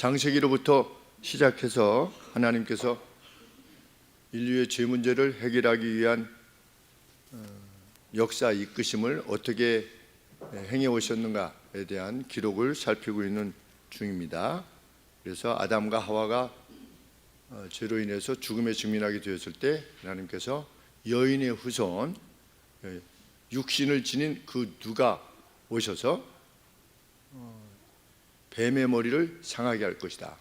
창세기로부터 시작해서 하나님께서 인류의 죄 문제를 해결하기 위한 역사 이끄심을 어떻게 행해 오셨는가에 대한 기록을 살피고 있는 중입니다. 그래서 아담과 하와가 죄로 인해서 죽음에 직면하게 되었을 때 하나님께서 여인의 후손, 육신을 지닌 그 누가 오셔서 뱀의 머리를 상하게 할 것이다,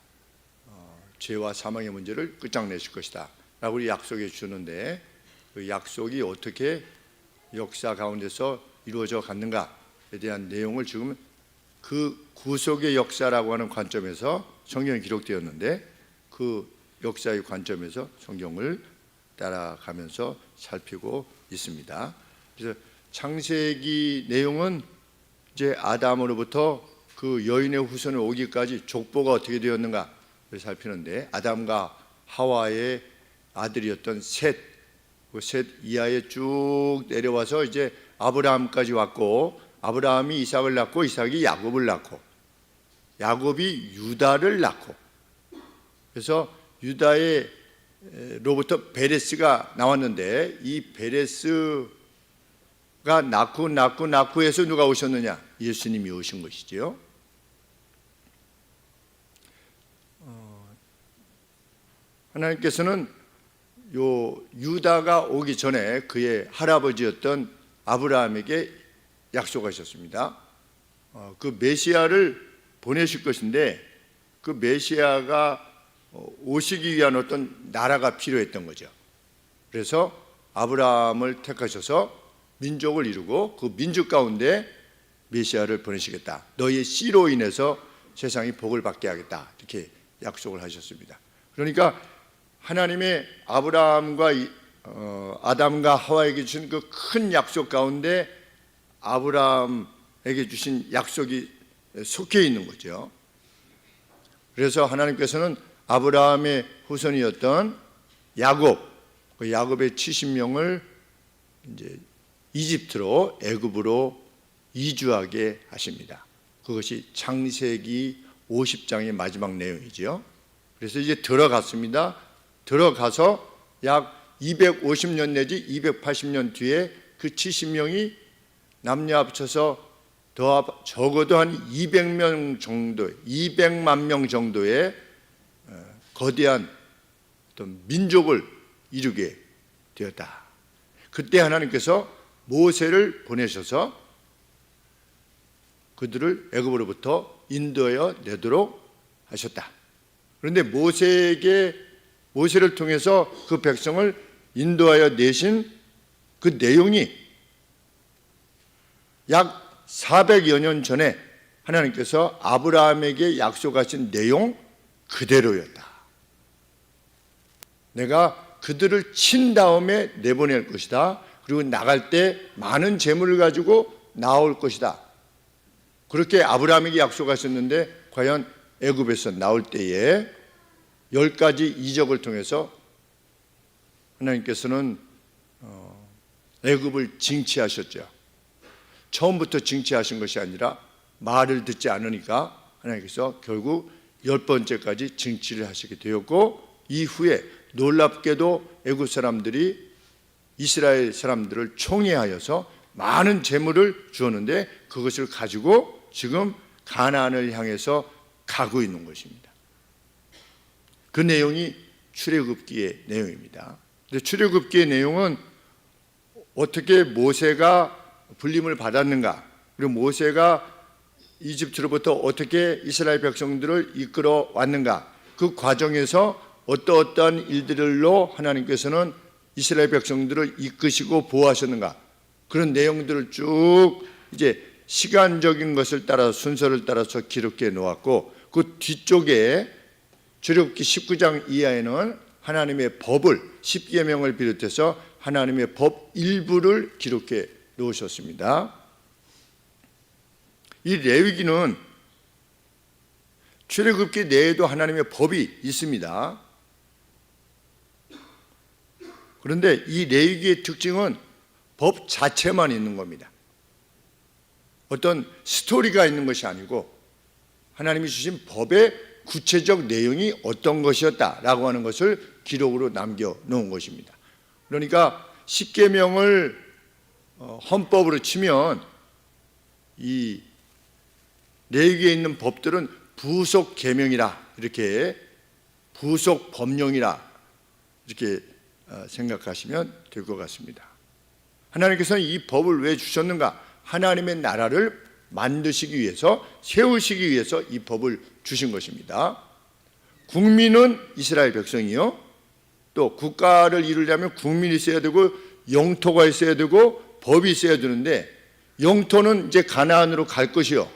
죄와 사망의 문제를 끝장내실 것이다 라고 약속해 주는데, 그 약속이 어떻게 역사 가운데서 이루어져 갔는가에 대한 내용을 지금 그 구속의 역사라고 하는 관점에서 성경에 기록되었는데, 그 역사의 관점에서 성경을 따라가면서 살피고 있습니다. 그래서 창세기 내용은 이제 아담으로부터 그 여인의 후손에 오기까지 족보가 어떻게 되었는가를 살피는데, 아담과 하와의 아들이었던 셋, 그 셋 이하에 쭉 내려와서 이제 아브라함까지 왔고, 아브라함이 이삭을 낳고 이삭이 야곱을 낳고 야곱이 유다를 낳고, 그래서 유다로부터 베레스가 나왔는데, 이 베레스가 낳고 해서 누가 오셨느냐? 예수님이 오신 것이죠. 하나님께서는 요 유다가 오기 전에 그의 할아버지였던 아브라함에게 약속하셨습니다. 그 메시아를 보내실 것인데, 그 메시아가 오시기 위한 어떤 나라가 필요했던 거죠. 그래서 아브라함을 택하셔서 민족을 이루고 그 민족 가운데 메시아를 보내시겠다, 너희의 씨로 인해서 세상이 복을 받게 하겠다, 이렇게 약속을 하셨습니다. 그러니까 하나님의 아브라함과 아담과 하와에게 주신 그 큰 약속 가운데 아브라함에게 주신 약속이 속해 있는 거죠. 그래서 하나님께서는 아브라함의 후손이었던 야곱, 그 야곱의 70명을 이제 이집트로, 애굽으로 이주하게 하십니다. 그것이 창세기 50장의 마지막 내용이죠. 그래서 이제 들어갔습니다. 들어가서 약 250년 내지 280년 뒤에 그 70명이 남녀 합쳐서 적어도 한 200명 정도, 200만 명 정도의 거대한 어떤 민족을 이루게 되었다. 그때 하나님께서 모세를 보내셔서 그들을 애굽으로부터 인도하여 내도록 하셨다. 그런데 모세를 통해서 그 백성을 인도하여 내신 그 내용이 약 400여 년 전에 하나님께서 아브라함에게 약속하신 내용 그대로였다. 내가 그들을 친 다음에 내보낼 것이다. 그리고 나갈 때 많은 재물을 가지고 나올 것이다. 그렇게 아브라함에게 약속하셨는데, 과연 애굽에서 나올 때에 10가지 이적을 통해서 하나님께서는 애굽을 징치하셨죠. 처음부터 징치하신 것이 아니라 말을 듣지 않으니까 하나님께서 결국 10번째까지 징치를 하시게 되었고, 이후에 놀랍게도 애굽 사람들이 이스라엘 사람들을 총애하여서 많은 재물을 주었는데, 그것을 가지고 지금 가나안을 향해서 가고 있는 것입니다. 그 내용이 출애굽기의 내용입니다. 근데 출애굽기의 내용은 어떻게 모세가 불림을 받았는가, 그리고 모세가 이집트로부터 어떻게 이스라엘 백성들을 이끌어 왔는가, 그 과정에서 어떠한 일들로 하나님께서는 이스라엘 백성들을 이끄시고 보호하셨는가, 그런 내용들을 쭉 이제 시간적인 것을 따라 순서를 따라서 기록해 놓았고, 그 뒤쪽에 출애굽기 19장 이하에는 하나님의 법을, 십계명을 비롯해서 하나님의 법 일부를 기록해 놓으셨습니다. 이 레위기는 출애굽기 내에도 하나님의 법이 있습니다. 그런데 이 레위기의 특징은 법 자체만 있는 겁니다. 어떤 스토리가 있는 것이 아니고 하나님이 주신 법의 구체적 내용이 어떤 것이었다라고 하는 것을 기록으로 남겨놓은 것입니다. 그러니까 십계명을 헌법으로 치면 이 레위기에 있는 법들은 부속 계명이라, 이렇게 부속 법령이라 이렇게 생각하시면 될 것 같습니다. 하나님께서는 이 법을 왜 주셨는가? 하나님의 나라를 만드시기 위해서, 세우시기 위해서 이 법을 주신 것입니다. 국민은 이스라엘 백성이요, 또 국가를 이루려면 국민이 있어야 되고 영토가 있어야 되고 법이 있어야 되는데, 영토는 이제 가나안으로 갈 것이요,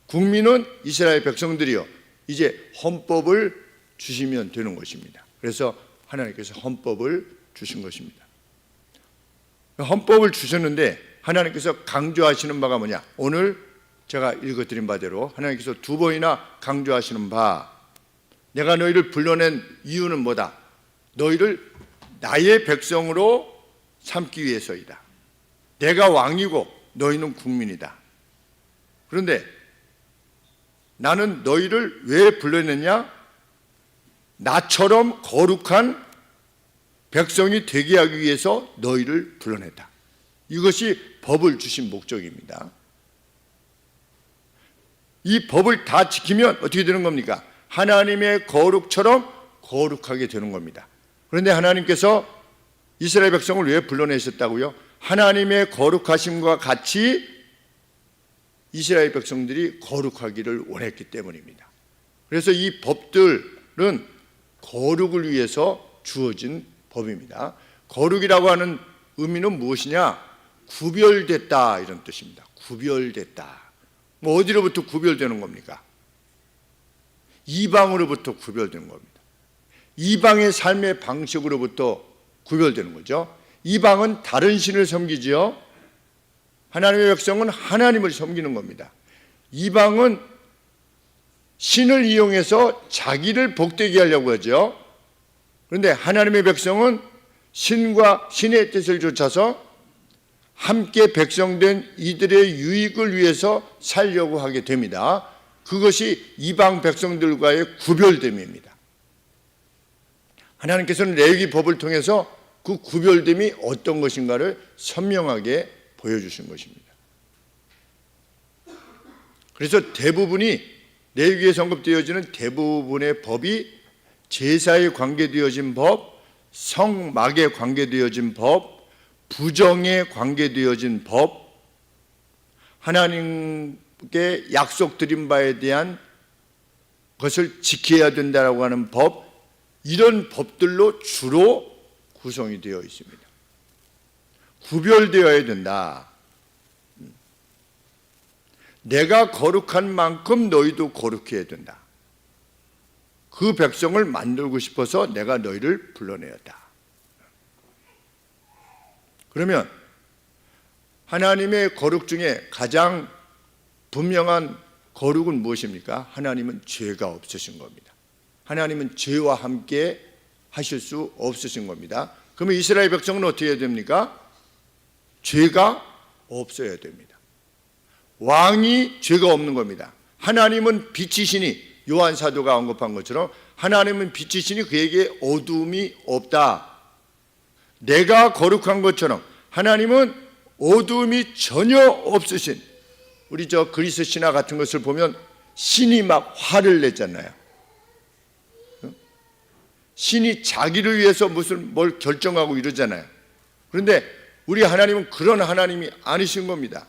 국민은 이스라엘 백성들이요, 이제 헌법을 주시면 되는 것입니다. 그래서 하나님께서 헌법을 주신 것입니다. 헌법을 주셨는데 하나님께서 강조하시는 바가 뭐냐? 오늘 제가 읽어드린 바대로 하나님께서 두 번이나 강조하시는 바, 내가 너희를 불러낸 이유는 뭐다? 너희를 나의 백성으로 삼기 위해서이다. 내가 왕이고 너희는 국민이다. 그런데 나는 너희를 왜 불러냈냐? 나처럼 거룩한 백성이 되게 하기 위해서 너희를 불러냈다. 이것이 법을 주신 목적입니다. 이 법을 다 지키면 어떻게 되는 겁니까? 하나님의 거룩처럼 거룩하게 되는 겁니다. 그런데 하나님께서 이스라엘 백성을 왜 불러내셨다고요? 하나님의 거룩하심과 같이 이스라엘 백성들이 거룩하기를 원했기 때문입니다. 그래서 이 법들은 거룩을 위해서 주어진 법입니다. 거룩이라고 하는 의미는 무엇이냐? 구별됐다, 이런 뜻입니다. 구별됐다. 뭐 어디로부터 구별되는 겁니까? 이방으로부터 구별되는 겁니다. 이방의 삶의 방식으로부터 구별되는 거죠. 이방은 다른 신을 섬기지요. 하나님의 백성은 하나님을 섬기는 겁니다. 이방은 신을 이용해서 자기를 복되게 하려고 하죠. 그런데 하나님의 백성은 신과 신의 뜻을 좇아서 함께 백성된 이들의 유익을 위해서 살려고 하게 됩니다. 그것이 이방 백성들과의 구별됨입니다. 하나님께서는 레위기 법을 통해서 그 구별됨이 어떤 것인가를 선명하게 보여주신 것입니다. 그래서 대부분이 레위기에 언급되어지는 대부분의 법이 제사에 관계되어진 법, 성막에 관계되어진 법, 부정에 관계되어진 법, 하나님께 약속드린 바에 대한 것을 지켜야 된다고 하는 법, 이런 법들로 주로 구성이 되어 있습니다. 구별되어야 된다. 내가 거룩한 만큼 너희도 거룩해야 된다. 그 백성을 만들고 싶어서 내가 너희를 불러내었다. 그러면 하나님의 거룩 중에 가장 분명한 거룩은 무엇입니까? 하나님은 죄가 없으신 겁니다. 하나님은 죄와 함께 하실 수 없으신 겁니다. 그러면 이스라엘 백성은 어떻게 해야 됩니까? 죄가 없어야 됩니다. 왕이 죄가 없는 겁니다. 하나님은 빛이시니, 요한 사도가 언급한 것처럼 하나님은 빛이시니 그에게 어두움이 없다. 내가 거룩한 것처럼 하나님은 어두움이 전혀 없으신, 우리 저 그리스 신화 같은 것을 보면 신이 막 화를 냈잖아요. 신이 자기를 위해서 무슨 뭘 결정하고 이러잖아요. 그런데 우리 하나님은 그런 하나님이 아니신 겁니다.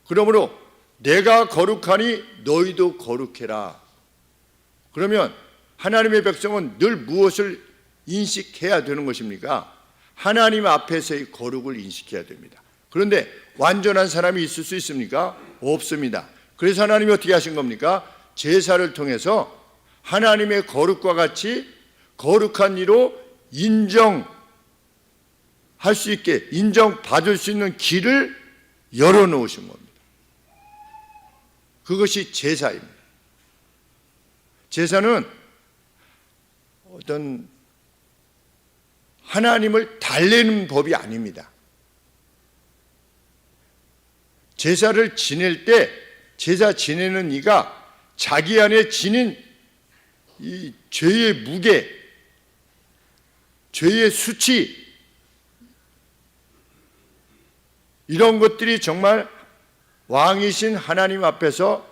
그러므로 내가 거룩하니 너희도 거룩해라. 그러면 하나님의 백성은 늘 무엇을 인식해야 되는 것입니까? 하나님 앞에서의 거룩을 인식해야 됩니다. 그런데 완전한 사람이 있을 수 있습니까? 없습니다. 그래서 하나님이 어떻게 하신 겁니까? 제사를 통해서 하나님의 거룩과 같이 거룩한 이로 인정할 수 있게, 인정받을 수 있는 길을 열어놓으신 겁니다. 그것이 제사입니다. 제사는 어떤 하나님을 달래는 법이 아닙니다. 제사를 지낼 때 제사 지내는 이가 자기 안에 지닌 이 죄의 무게, 죄의 수치, 이런 것들이 정말 왕이신 하나님 앞에서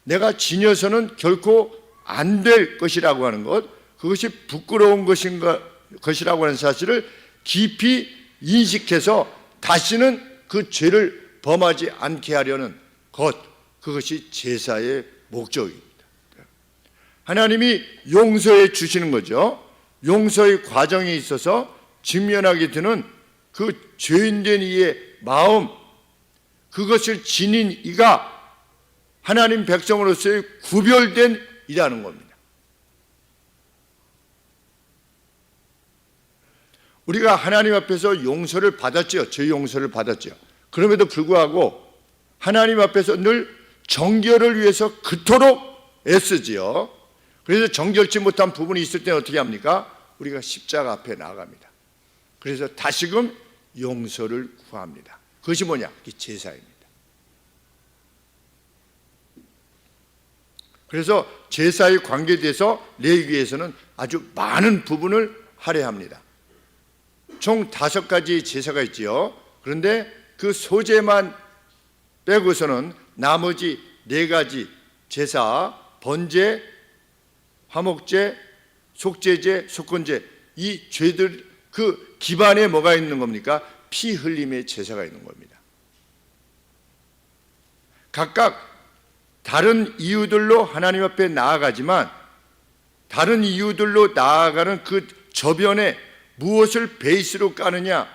내가 지녀서는 결코 안 될 것이라고 하는 것, 그것이 부끄러운 것이라고 하는 사실을 깊이 인식해서 다시는 그 죄를 범하지 않게 하려는 것, 그것이 제사의 목적입니다. 하나님이 용서해 주시는 거죠. 용서의 과정에 있어서 직면하게 되는 그 죄인된 이의 마음, 그것을 지닌 이가 하나님 백성으로서의 구별된 이라는 겁니다. 우리가 하나님 앞에서 용서를 받았죠. 죄 용서를 받았죠. 그럼에도 불구하고 하나님 앞에서 늘 정결을 위해서 그토록 애쓰지요. 그래서 정결치 못한 부분이 있을 때는 어떻게 합니까? 우리가 십자가 앞에 나아갑니다. 그래서 다시금 용서를 구합니다. 그것이 뭐냐? 그게 제사입니다. 그래서 제사의 관계에 대해서 레위기에서는 아주 많은 부분을 할애합니다. 총 5가지 제사가 있지요. 그런데 그 소제만 빼고서는 나머지 4가지 제사, 번제, 화목제, 속죄제, 속건제, 이 죄들 그 기반에 뭐가 있는 겁니까? 피 흘림의 제사가 있는 겁니다. 각각 다른 이유들로 하나님 앞에 나아가지만 다른 이유들로 나아가는 그 저변에 무엇을 베이스로 까느냐?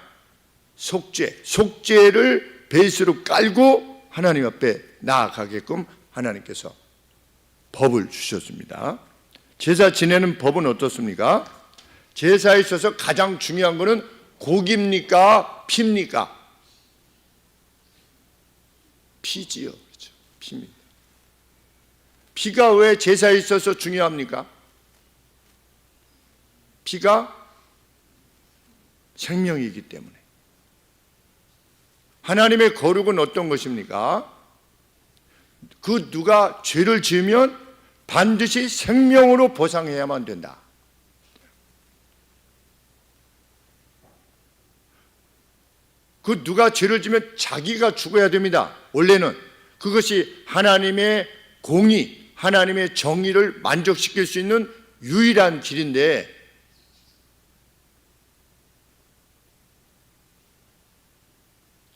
속죄를 베이스로 깔고 하나님 앞에 나아가게끔 하나님께서 법을 주셨습니다. 제사 지내는 법은 어떻습니까? 제사에 있어서 가장 중요한 것은 고기입니까? 피입니까? 피지요. 그렇죠. 피입니다. 피가 왜 제사에 있어서 중요합니까? 피가 생명이기 때문에. 하나님의 거룩은 어떤 것입니까? 그 누가 죄를 지으면 반드시 생명으로 보상해야만 된다. 그 누가 죄를 지면 자기가 죽어야 됩니다. 원래는 그것이 하나님의 공의, 하나님의 정의를 만족시킬 수 있는 유일한 길인데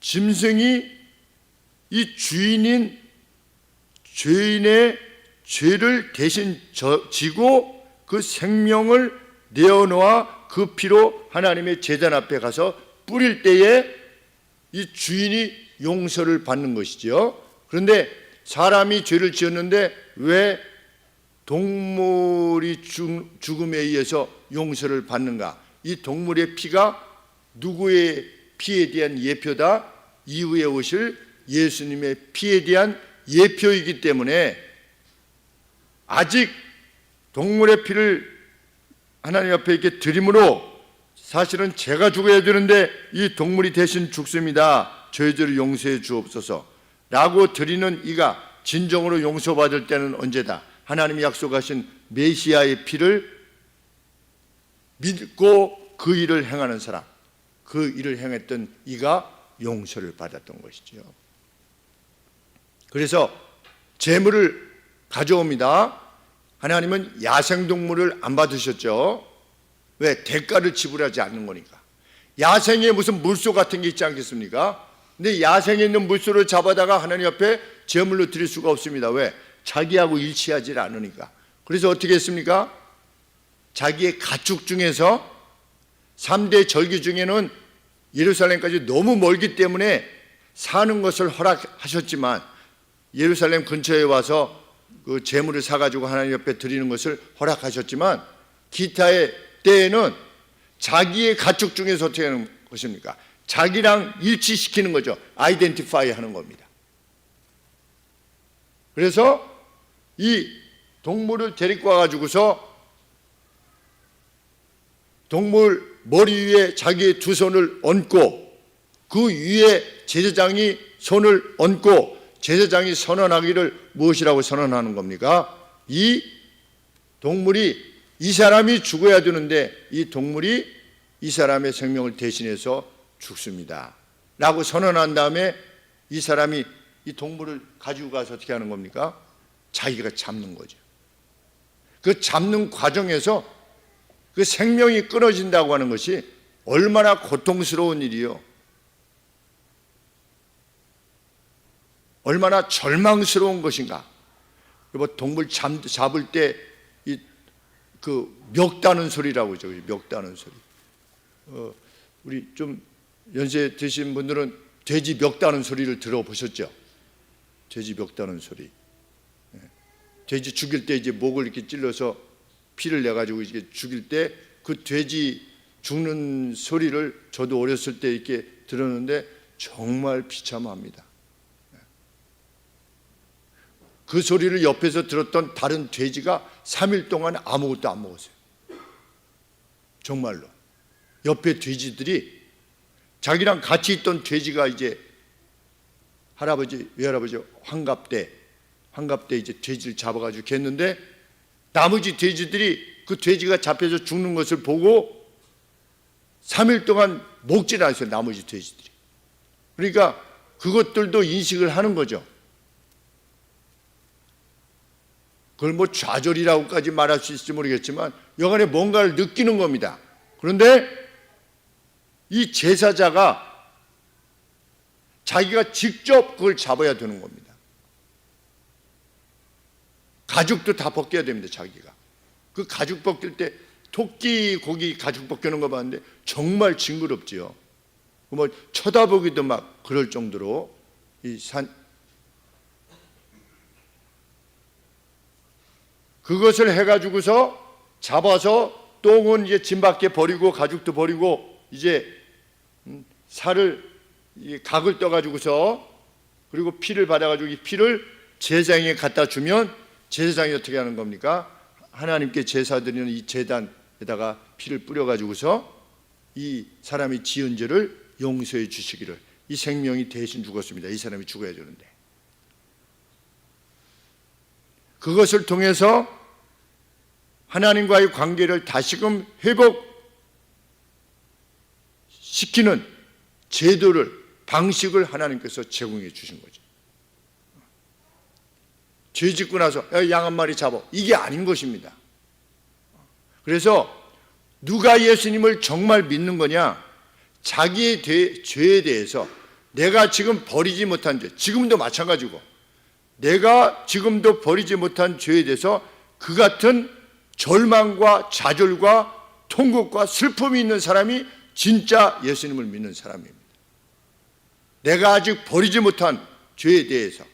짐승이 이 주인인 죄인의 죄를 대신 지고 그 생명을 내어놓아 그 피로 하나님의 제단 앞에 가서 뿌릴 때에 이 주인이 용서를 받는 것이죠. 그런데 사람이 죄를 지었는데 왜 동물이 죽음에 의해서 용서를 받는가? 이 동물의 피가 누구의 피에 대한 예표다? 이후에 오실 예수님의 피에 대한 예표이기 때문에 아직 동물의 피를 하나님 앞에 이렇게 드림으로 사실은 제가 죽어야 되는데 이 동물이 대신 죽습니다. 저희들을 용서해 주옵소서 라고 드리는 이가 진정으로 용서받을 때는 언제다? 하나님이 약속하신 메시아의 피를 믿고 그 일을 행하는 사람, 그 일을 행했던 이가 용서를 받았던 것이죠. 그래서 제물을 가져옵니다. 하나님은 야생동물을 안 받으셨죠. 왜? 대가를 지불하지 않는 거니까. 야생에 무슨 물소 같은 게 있지 않겠습니까? 근데 야생에 있는 물소를 잡아다가 하나님 앞에 제물로 드릴 수가 없습니다. 왜? 자기하고 일치하지 않으니까. 그래서 어떻게 했습니까? 자기의 가축 중에서 3대 절기 중에는 예루살렘까지 너무 멀기 때문에 사는 것을 허락하셨지만 예루살렘 근처에 와서 그 제물을 사가지고 하나님 옆에 드리는 것을 허락하셨지만 기타의 때에는 자기의 가축 중에서 어떻게 하는 것입니까? 자기랑 일치시키는 거죠. 아이덴티파이 하는 겁니다. 그래서 이 동물을 데리고 와가지고서 동물 머리 위에 자기의 2손을 얹고 그 위에 제사장이 손을 얹고 제사장이 선언하기를 무엇이라고 선언하는 겁니까? 이 동물이, 이 사람이 죽어야 되는데 이 동물이 이 사람의 생명을 대신해서 죽습니다 라고 선언한 다음에 이 사람이 이 동물을 가지고 가서 어떻게 하는 겁니까? 자기가 잡는 거죠. 그 잡는 과정에서 그 생명이 끊어진다고 하는 것이 얼마나 고통스러운 일이요, 얼마나 절망스러운 것인가. 동물 잡을 때 그 멱다는 소리라고 하죠. 멱다는 소리. 우리 좀 연세 드신 분들은 돼지 멱다는 소리를 들어보셨죠? 돼지 멱다는 소리. 돼지 죽일 때 이제 목을 이렇게 찔러서 피를 내 가지고 이렇게 죽일 때 그 돼지 죽는 소리를 저도 어렸을 때 이렇게 들었는데 정말 비참합니다. 그 소리를 옆에서 들었던 다른 돼지가 3일 동안 아무것도 안 먹었어요. 정말로. 옆에 돼지들이, 자기랑 같이 있던 돼지가 이제 외할아버지 환갑 때 이제 돼지를 잡아가지고 겠는데, 나머지 돼지들이 그 돼지가 잡혀서 죽는 것을 보고 3일 동안 먹질 않았어요. 나머지 돼지들이. 그러니까 그것들도 인식을 하는 거죠. 그걸 뭐 좌절이라고까지 말할 수 있을지 모르겠지만 여간에 뭔가를 느끼는 겁니다. 그런데 이 제사자가 자기가 직접 그걸 잡아야 되는 겁니다. 가죽도 다 벗겨야 됩니다. 자기가. 그 가죽 벗길 때 토끼 고기 가죽 벗기는 거 봤는데 정말 징그럽지요. 뭐 쳐다보기도 막 그럴 정도로 그것을 해가지고서 잡아서 똥은 이제 짐 밖에 버리고 가죽도 버리고 이제 살을 각을 떠가지고서 그리고 피를 받아가지고 이 피를 제사장에게 갖다 주면 제사장이 어떻게 하는 겁니까? 하나님께 제사 드리는 이 제단에다가 피를 뿌려가지고서 이 사람이 지은 죄를 용서해 주시기를, 이 생명이 대신 죽었습니다. 이 사람이 죽어야 되는데. 그것을 통해서 하나님과의 관계를 다시금 회복시키는 제도를, 방식을 하나님께서 제공해 주신 거죠. 죄 짓고 나서 양 한 마리 잡아, 이게 아닌 것입니다. 그래서 누가 예수님을 정말 믿는 거냐? 자기의 죄에 대해서 내가 지금 버리지 못한 죄, 지금도 마찬가지고 내가 지금도 버리지 못한 죄에 대해서 그 같은 절망과 좌절과 통곡과 슬픔이 있는 사람이 진짜 예수님을 믿는 사람입니다. 내가 아직 버리지 못한 죄에 대해서.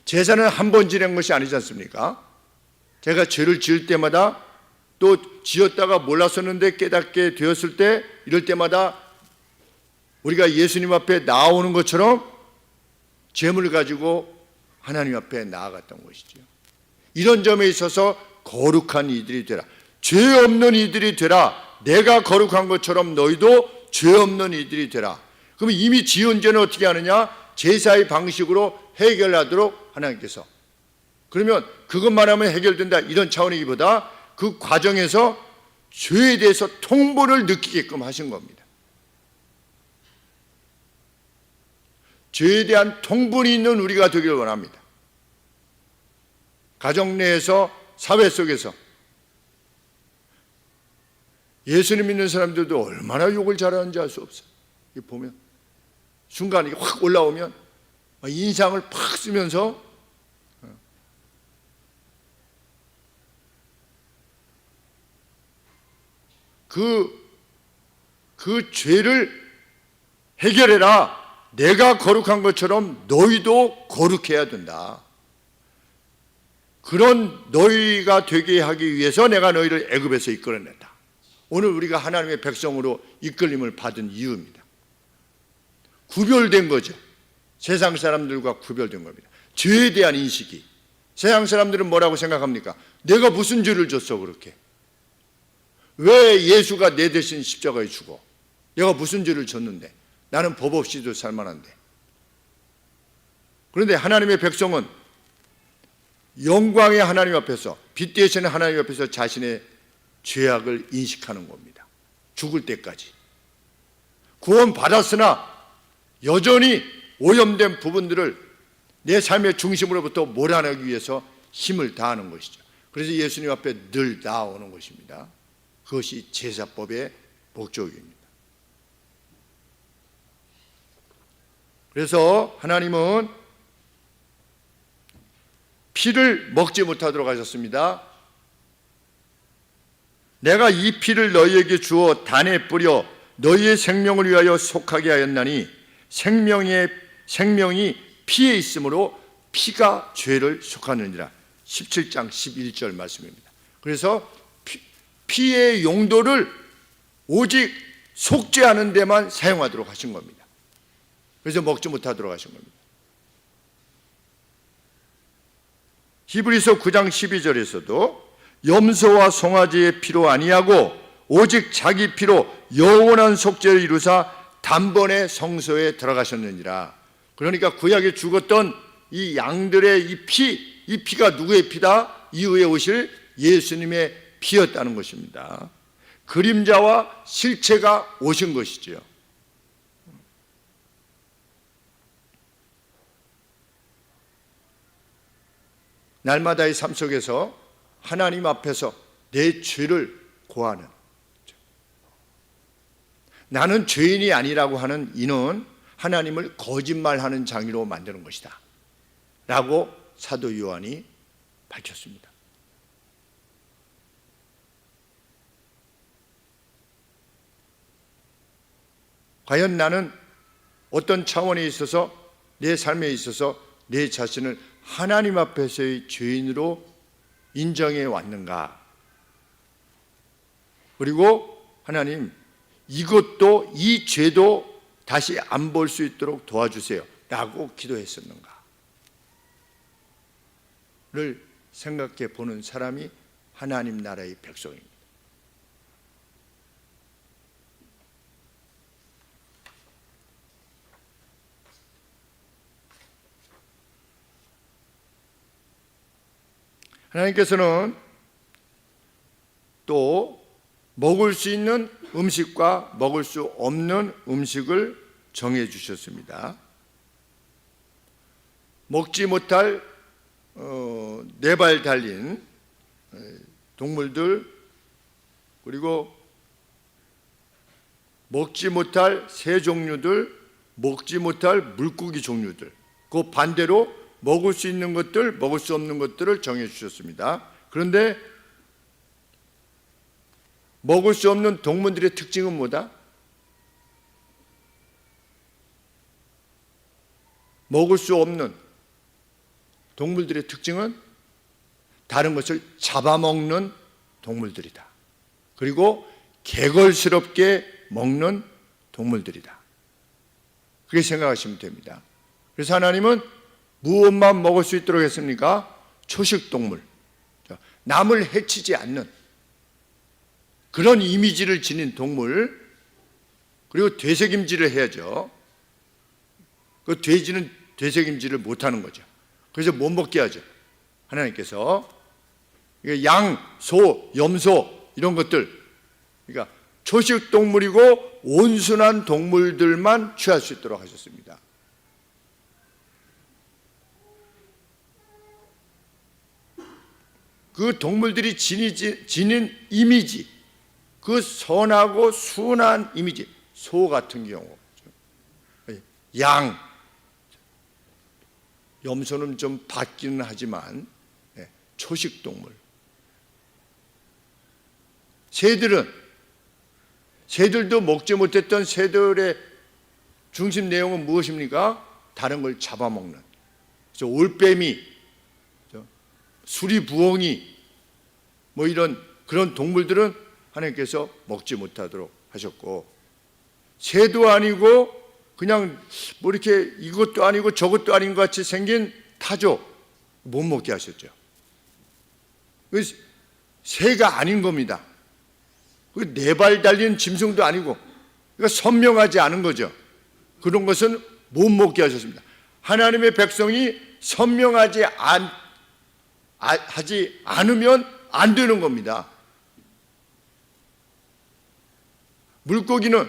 제사는 한 번 지낸 것이 아니지 않습니까? 제가 죄를 지을 때마다, 또 지었다가 몰랐었는데 깨닫게 되었을 때, 이럴 때마다 우리가 예수님 앞에 나오는 것처럼 죄물을 가지고 하나님 앞에 나아갔던 것이죠. 이런 점에 있어서 거룩한 이들이 되라. 죄 없는 이들이 되라. 내가 거룩한 것처럼 너희도 죄 없는 이들이 되라. 그러면 이미 지은 죄는 어떻게 하느냐? 제사의 방식으로 해결하도록 하나님께서. 그러면 그것만 하면 해결된다, 이런 차원이기보다 그 과정에서 죄에 대해서 통보를 느끼게끔 하신 겁니다. 죄에 대한 통분이 있는 우리가 되기를 원합니다. 가정 내에서, 사회 속에서. 예수님 믿는 사람들도 얼마나 욕을 잘하는지 알 수 없어요. 보면 순간 이게 확 올라오면 인상을 팍 쓰면서 그 죄를 해결해라. 내가 거룩한 것처럼 너희도 거룩해야 된다. 그런 너희가 되게 하기 위해서 내가 너희를 애굽에서 이끌어냈다. 오늘 우리가 하나님의 백성으로 이끌림을 받은 이유입니다. 구별된 거죠. 세상 사람들과 구별된 겁니다. 죄에 대한 인식이. 세상 사람들은 뭐라고 생각합니까? 내가 무슨 죄를 졌어 그렇게? 왜 예수가 내 대신 십자가에 죽어? 내가 무슨 죄를 졌는데? 나는 법 없이도 살만한데. 그런데 하나님의 백성은 영광의 하나님 앞에서, 빛 되시는 하나님 앞에서 자신의 죄악을 인식하는 겁니다. 죽을 때까지. 구원 받았으나 여전히 오염된 부분들을 내 삶의 중심으로부터 몰아내기 위해서 힘을 다하는 것이죠. 그래서 예수님 앞에 늘 나아오는 것입니다. 그것이 제사법의 목적입니다. 그래서 하나님은 피를 먹지 못하도록 하셨습니다. 내가 이 피를 너희에게 주어 단에 뿌려 너희의 생명을 위하여 속하게 하였나니 생명이 피에 있으므로 피가 죄를 속하느니라. 17장 11절 말씀입니다. 그래서 피의 용도를 오직 속죄하는 데만 사용하도록 하신 겁니다. 그래서 먹지 못하도록 하신 겁니다. 히브리서 9장 12절에서도 염소와 송아지의 피로 아니하고 오직 자기 피로 영원한 속죄를 이루사 단번에 성소에 들어가셨느니라. 그러니까 구약에 죽었던 이 양들의 이 피가 누구의 피다? 이후에 오실 예수님의 피였다는 것입니다. 그림자와 실체가 오신 것이지요. 날마다의 삶 속에서 하나님 앞에서 내 죄를 고하는, 나는 죄인이 아니라고 하는 이는 하나님을 거짓말하는 장이로 만드는 것이다 라고 사도 요한이 밝혔습니다. 과연 나는 어떤 차원에 있어서 내 삶에 있어서 내 자신을 하나님 앞에서의 죄인으로 인정해 왔는가? 그리고 하나님, 이것도, 이 죄도 다시 안 볼 수 있도록 도와주세요 라고 기도했었는가 를 생각해 보는 사람이 하나님 나라의 백성입니다. 하나님께서는 또 먹을 수 있는 음식과 먹을 수 없는 음식을 정해 주셨습니다. 먹지 못할 네 발 달린 동물들, 그리고 먹지 못할 새 종류들, 먹지 못할 물고기 종류들, 그 반대로 먹을 수 있는 것들, 먹을 수 없는 것들을 정해 주셨습니다. 그런데 먹을 수 없는 동물들의 특징은 뭐다? 먹을 수 없는 동물들의 특징은 다른 것을 잡아먹는 동물들이다. 그리고 개걸스럽게 먹는 동물들이다. 그렇게 생각하시면 됩니다. 그래서 하나님은 무엇만 먹을 수 있도록 했습니까? 초식동물, 남을 해치지 않는 그런 이미지를 지닌 동물, 그리고 되새김질을 해야죠. 그 돼지는 되새김질을 못하는 거죠. 그래서 못 먹게 하죠. 하나님께서 양, 소, 염소 이런 것들, 그러니까 초식동물이고 온순한 동물들만 취할 수 있도록 하셨습니다. 그 동물들이 지닌 이미지, 그 선하고 순한 이미지, 소 같은 경우, 양, 염소는 좀 받기는 하지만 초식동물, 새들도 먹지 못했던 새들의 중심 내용은 무엇입니까? 다른 걸 잡아먹는, 그래서 올빼미, 수리부엉이, 뭐 이런 그런 동물들은 하나님께서 먹지 못하도록 하셨고, 새도 아니고 그냥 뭐 이렇게 이것도 아니고 저것도 아닌 것 같이 생긴 타조 못 먹게 하셨죠. 새가 아닌 겁니다. 네 발 달린 짐승도 아니고, 그러니까 선명하지 않은 거죠. 그런 것은 못 먹게 하셨습니다. 하나님의 백성이 선명하지 하지 않으면 안 되는 겁니다. 물고기는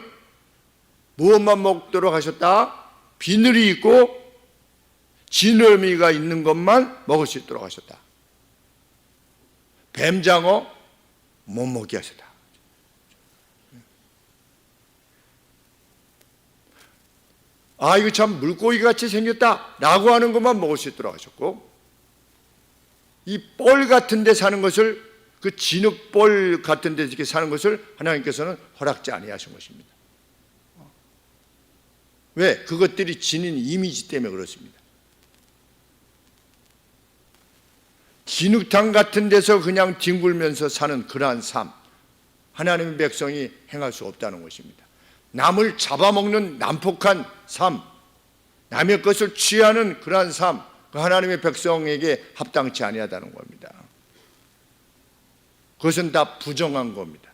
무엇만 먹도록 하셨다? 비늘이 있고 지느러미가 있는 것만 먹을 수 있도록 하셨다. 뱀장어 못 먹게 하셨다. 아, 이거 참 물고기 같이 생겼다 라고 하는 것만 먹을 수 있도록 하셨고, 이 뻘 같은 데 사는 것을, 그 진흙벌 같은 데 이렇게 사는 것을 하나님께서는 허락지 아니하신 것입니다. 왜? 그것들이 지닌 이미지 때문에 그렇습니다. 진흙탕 같은 데서 그냥 뒹굴면서 사는 그러한 삶, 하나님의 백성이 행할 수 없다는 것입니다. 남을 잡아먹는 난폭한 삶, 남의 것을 취하는 그러한 삶, 그 하나님의 백성에게 합당치 아니하다는 겁니다. 그것은 다 부정한 겁니다.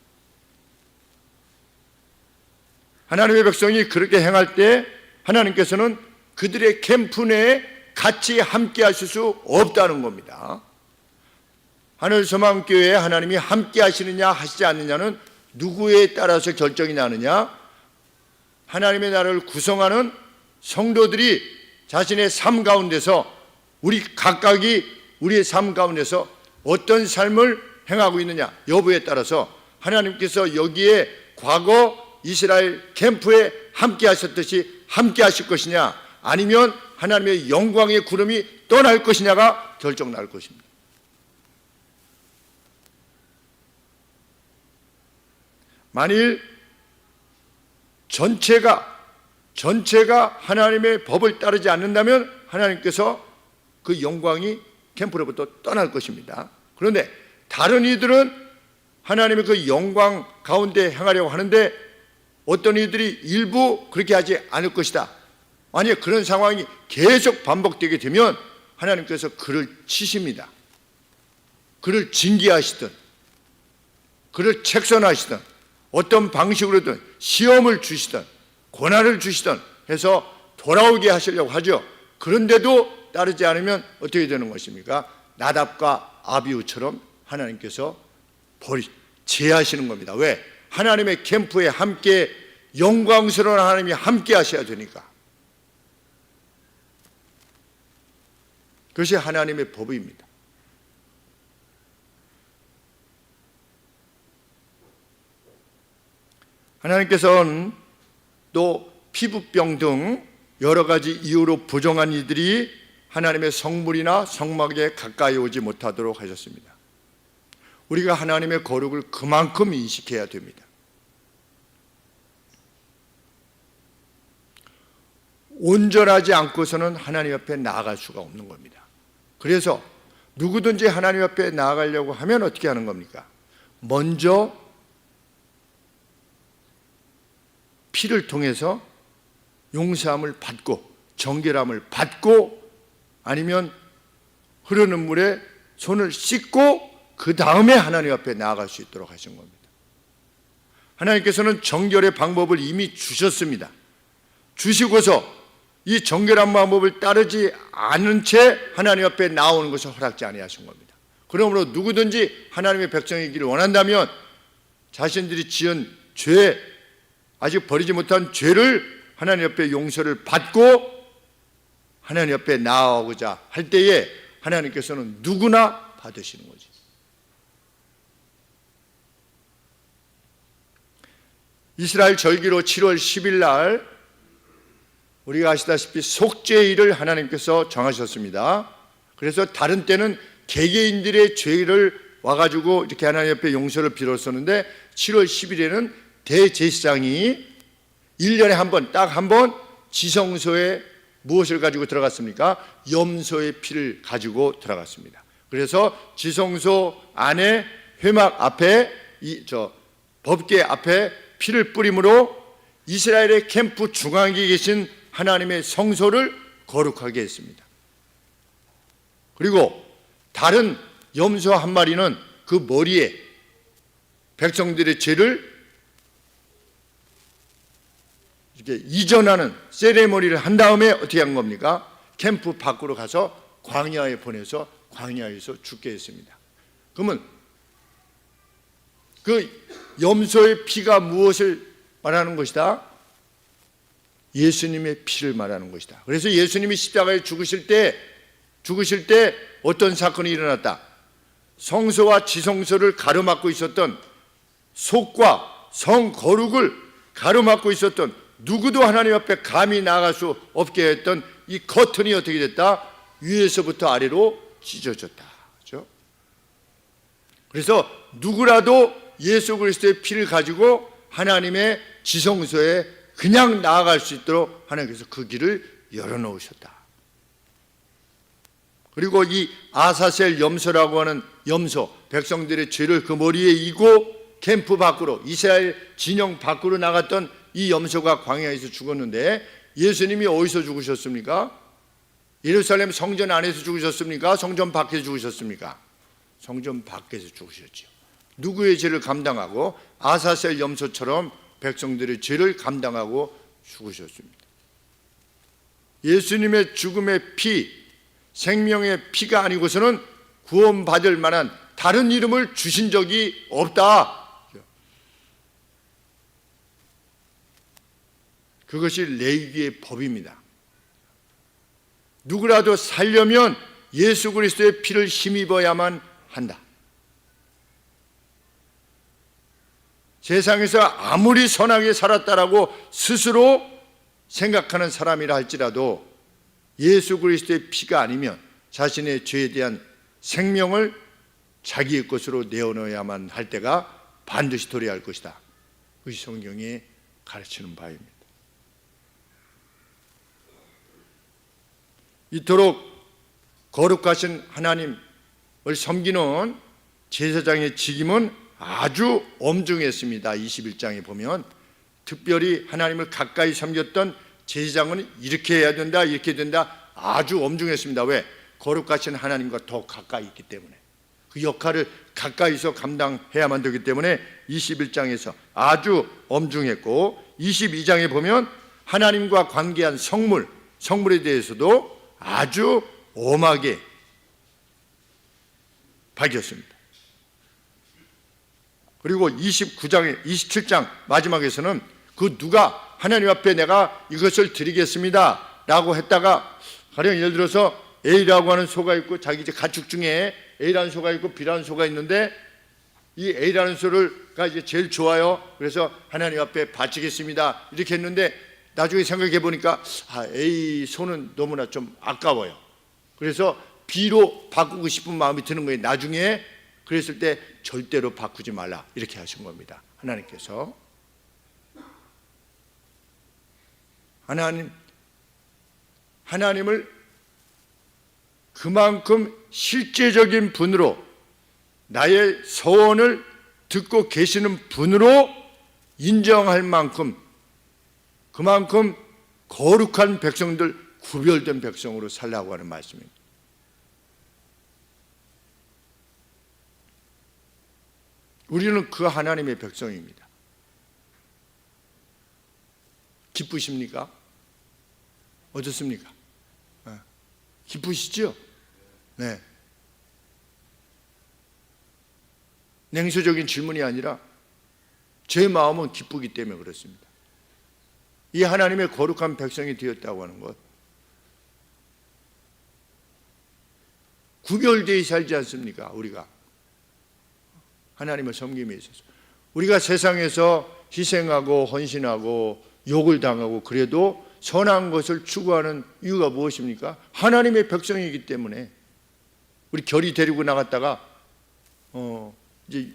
하나님의 백성이 그렇게 행할 때 하나님께서는 그들의 캠프 내에 같이 함께 하실 수 없다는 겁니다. 하늘소망교회에 하나님이 함께 하시느냐 하시지 않느냐는 누구에 따라서 결정이 나느냐? 하나님의 나라를 구성하는 성도들이 자신의 삶 가운데서, 우리 각각이 우리의 삶 가운데서 어떤 삶을 행하고 있느냐 여부에 따라서 하나님께서 여기에 과거 이스라엘 캠프에 함께 하셨듯이 함께 하실 것이냐, 아니면 하나님의 영광의 구름이 떠날 것이냐가 결정 날 것입니다. 만일 전체가 하나님의 법을 따르지 않는다면 하나님께서 그 영광이 캠프로부터 떠날 것입니다. 그런데 다른 이들은 하나님의 그 영광 가운데 행하려고 하는데 어떤 이들이 일부 그렇게 하지 않을 것이다. 만약 그런 상황이 계속 반복되게 되면 하나님께서 그를 치십니다. 그를 징계하시든 그를 책선하시든 어떤 방식으로든 시험을 주시든 고난을 주시든 해서 돌아오게 하시려고 하죠. 그런데도 따르지 않으면 어떻게 되는 것입니까? 나답과 아비후처럼 하나님께서 제하시는 겁니다. 왜? 하나님의 캠프에 함께, 영광스러운 하나님이 함께 하셔야 되니까. 그것이 하나님의 법입니다. 하나님께서는 또 피부병 등 여러 가지 이유로 부정한 이들이 하나님의 성물이나 성막에 가까이 오지 못하도록 하셨습니다. 우리가 하나님의 거룩을 그만큼 인식해야 됩니다. 온전하지 않고서는 하나님 앞에 나아갈 수가 없는 겁니다. 그래서 누구든지 하나님 앞에 나아가려고 하면 어떻게 하는 겁니까? 먼저 피를 통해서 용서함을 받고 정결함을 받고 아니면 흐르는 물에 손을 씻고 그 다음에 하나님 앞에 나아갈 수 있도록 하신 겁니다. 하나님께서는 정결의 방법을 이미 주셨습니다. 주시고서 이 정결한 방법을 따르지 않은 채 하나님 앞에 나오는 것을 허락지 아니하신 겁니다. 그러므로 누구든지 하나님의 백성이기를 원한다면 자신들이 지은 죄, 아직 버리지 못한 죄를 하나님 앞에 용서를 받고 하나님 앞에 나아오고자 할 때에 하나님께서는 누구나 받으시는 거지. 이스라엘 절기로 7월 10일 날 우리가 아시다시피 속죄일을 하나님께서 정하셨습니다. 그래서 다른 때는 개개인들의 죄를 와가지고 이렇게 하나님 앞에 용서를 빌었었는데 7월 10일에는 대제사장이 1년에 한 번, 딱 한 번 지성소에 무엇을 가지고 들어갔습니까? 염소의 피를 가지고 들어갔습니다. 그래서 지성소 안에 회막 앞에 법궤 앞에 피를 뿌림으로 이스라엘의 캠프 중앙에 계신 하나님의 성소를 거룩하게 했습니다. 그리고 다른 염소 한 마리는 그 머리에 백성들의 죄를 이렇게 이전하는 세레모니를 한 다음에 어떻게 한 겁니까? 캠프 밖으로 가서 광야에 보내서 광야에서 죽게 했습니다. 그러면 그 염소의 피가 무엇을 말하는 것이다? 예수님의 피를 말하는 것이다. 그래서 예수님이 십자가에 죽으실 때 어떤 사건이 일어났다? 성소와 지성소를 가로막고 있었던, 속과 성 거룩을 가로막고 있었던, 누구도 하나님 앞에 감히 나아갈 수 없게 했던 이 커튼이 어떻게 됐다? 위에서부터 아래로 찢어졌다. 그렇죠? 그래서 누구라도 예수 그리스도의 피를 가지고 하나님의 지성소에 그냥 나아갈 수 있도록 하나님께서 그 길을 열어놓으셨다. 그리고 이 아사셀 염소라고 하는 염소, 백성들의 죄를 그 머리에 이고 캠프 밖으로, 이스라엘 진영 밖으로 나갔던 이 염소가 광야에서 죽었는데, 예수님이 어디서 죽으셨습니까? 예루살렘 성전 안에서 죽으셨습니까? 성전 밖에서 죽으셨습니까? 성전 밖에서 죽으셨죠. 누구의 죄를 감당하고? 아사셀 염소처럼 백성들의 죄를 감당하고 죽으셨습니다. 예수님의 죽음의 피, 생명의 피가 아니고서는 구원받을 만한 다른 이름을 주신 적이 없다. 그것이 레위기의 법입니다. 누구라도 살려면 예수 그리스도의 피를 힘입어야만 한다. 세상에서 아무리 선하게 살았다라고 스스로 생각하는 사람이라 할지라도 예수 그리스도의 피가 아니면 자신의 죄에 대한 생명을 자기의 것으로 내어놓아야만 할 때가 반드시 도래할 것이다. 그것이 성경이 가르치는 바입니다. 이토록 거룩하신 하나님을 섬기는 제사장의 직임은 아주 엄중했습니다. 21장에 보면 특별히 하나님을 가까이 섬겼던 제사장은 이렇게 해야 된다, 이렇게 된다, 아주 엄중했습니다. 왜? 거룩하신 하나님과 더 가까이 있기 때문에, 그 역할을 가까이서 감당해야만 되기 때문에 21장에서 아주 엄중했고, 22장에 보면 하나님과 관계한 성물에 대해서도 아주 엄하게 밝혔습니다. 그리고 27장 마지막에서는 그 누가 하나님 앞에 내가 이것을 드리겠습니다 라고 했다가, 가령 예를 들어서 A라고 하는 소가 있고, 자기 이제 가축 중에 A라는 소가 있고 B라는 소가 있는데, 이 A라는 소가 이제 제일 좋아요. 그래서 하나님 앞에 바치겠습니다 이렇게 했는데, 나중에 생각해 보니까 A 소는 너무나 좀 아까워요. 그래서 B로 바꾸고 싶은 마음이 드는 거예요. 나중에 그랬을 때 절대로 바꾸지 말라 이렇게 하신 겁니다. 하나님께서. 하나님을 그만큼 실제적인 분으로, 나의 서원을 듣고 계시는 분으로 인정할 만큼, 그만큼 거룩한 백성들, 구별된 백성으로 살라고 하는 말씀입니다. 우리는 그 하나님의 백성입니다. 기쁘십니까? 어떻습니까? 기쁘시죠? 네. 냉소적인 질문이 아니라 제 마음은 기쁘기 때문에 그렇습니다. 이 하나님의 거룩한 백성이 되었다고 하는 것, 구별되어 살지 않습니까? 우리가 하나님을 섬김에 있어서 우리가 세상에서 희생하고 헌신하고 욕을 당하고 그래도 선한 것을 추구하는 이유가 무엇입니까? 하나님의 백성이기 때문에. 우리 결이 데리고 나갔다가 이제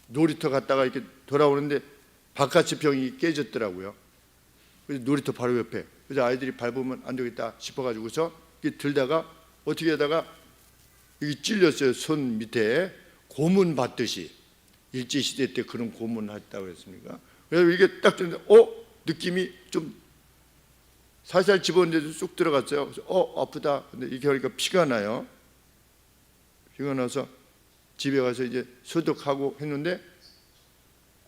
놀이터 갔다가 이렇게 돌아오는데 바카스 병이 깨졌더라고요. 그래서 놀이터 바로 옆에. 그래서 아이들이 밟으면 안 되겠다 싶어가지고서 들다가 어떻게 하다가 여기 찔렸어요. 손 밑에 고문 받듯이. 일제시대 때 그런 고문 했다고 했습니까? 그래서 이게 딱 들는데 느낌이 좀 살살 집었는데도 쑥 들어갔어요. 그래서 아프다. 근데 이렇게 하니까 피가 나요. 피가 나서 집에 가서 이제 소독하고 했는데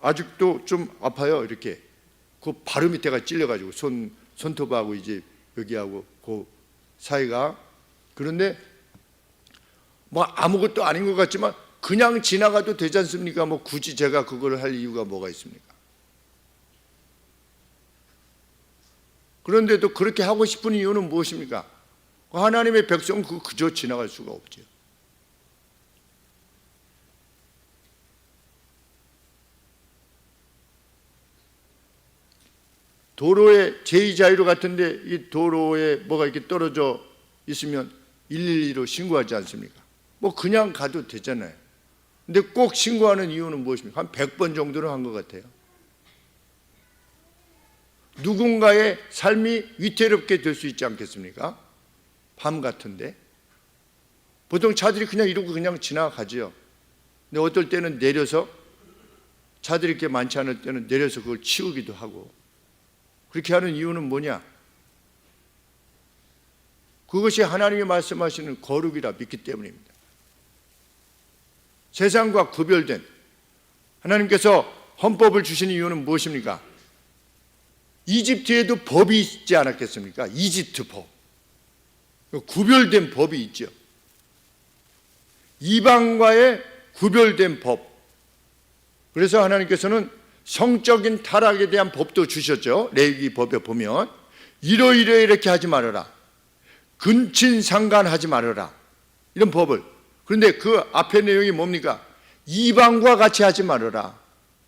아직도 좀 아파요. 이렇게 그 바로 밑에가 찔려가지고 손톱하고 이제 여기하고 그 사이가. 그런데 뭐 아무것도 아닌 것 같지만 그냥 지나가도 되지 않습니까? 뭐 굳이 제가 그걸 할 이유가 뭐가 있습니까? 그런데도 그렇게 하고 싶은 이유는 무엇입니까? 하나님의 백성은 그저 지나갈 수가 없죠. 도로에 제2자유로 같은데 이 도로에 뭐가 이렇게 떨어져 있으면 112로 신고하지 않습니까? 뭐 그냥 가도 되잖아요. 근데 꼭 신고하는 이유는 무엇입니까? 한 100번 정도는 한 것 같아요. 누군가의 삶이 위태롭게 될 수 있지 않겠습니까? 밤 같은데 보통 차들이 그냥 이러고 그냥 지나가지요. 근데 어떨 때는 내려서, 차들이 이렇게 많지 않을 때는 내려서 그걸 치우기도 하고. 그렇게 하는 이유는 뭐냐? 그것이 하나님이 말씀하시는 거룩이라 믿기 때문입니다. 세상과 구별된, 하나님께서 헌법을 주신 이유는 무엇입니까? 이집트에도 법이 있지 않았겠습니까? 이집트 법. 구별된 법이 있죠. 이방과의 구별된 법. 그래서 하나님께서는 성적인 타락에 대한 법도 주셨죠. 레위기 법에 보면 이렇게 하지 말아라, 근친상간하지 말아라, 이런 법을. 그런데 그 앞에 내용이 뭡니까? 이방과 같이 하지 말아라.